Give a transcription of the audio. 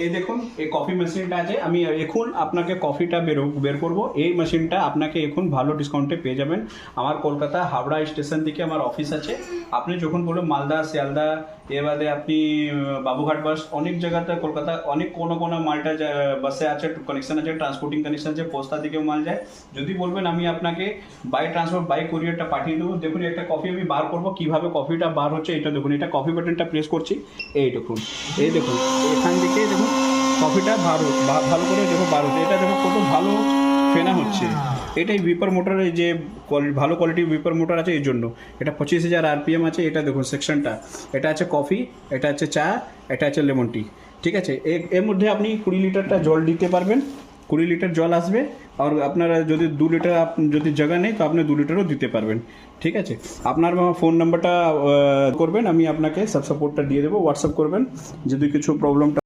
এই দেখুন এই কফি মেশিনটা আছে, আমি এখন আপনাকে কফিটা বের করবো। এই মেশিনটা আপনাকে এখন ভালো ডিসকাউন্টে পেয়ে যাবেন। আমার কলকাতা হাওড়া স্টেশন থেকে আমার অফিস আছে। আপনি যখন বলুন মালদা, শিয়ালদা, এর বাদে আপনি বাবুঘাট বাস, অনেক জায়গাতে কলকাতা অনেক কোনো কোনো মালটা বাসে আছে, কানেকশন আছে, ট্রান্সপোর্টিং কানেকশন আছে, পোস্তা দিকেও মাল যায়। যদি বলবেন আমি আপনাকে বাই ট্রান্সপোর্ট বাই কুরিয়ারটা পাঠিয়ে দেবো। দেখুন একটা কফি আমি বার করবো, কিভাবে কফিটা বার হচ্ছে এটা দেখুন। এটা কফি বাটনটা প্রেস করছি, এই দেখুন, এই দেখুন এখান থেকে দেখুন কফিটা ভালো করে দেখো বার হচ্ছে। এটা দেখো কত ভালো ফেনা হচ্ছে। এটাই ভিপার মোটরের যে ভালো কোয়ালিটির ভিপার মোটর আছে এই জন্য। এটা 25,000 RPM আছে। এটা দেখুন সেকশনটা, এটা আছে কফি, এটা আছে চা, এটা আছে লেমন টি। ঠিক আছে, এর মধ্যে আপনি 20 লিটারটা জল দিতে পারবেন। 20 লিটার জল আসবে। আর আপনারা যদি 2 লিটার যদি জায়গা নেই তো আপনি 2 লিটারও দিতে পারবেন। ঠিক আছে, আপনার ফোন নাম্বারটা করবেন, আমি আপনাকে সাব সাপোর্টটা দিয়ে দেবো, হোয়াটসঅ্যাপ করবেন যদি কিছু প্রবলেম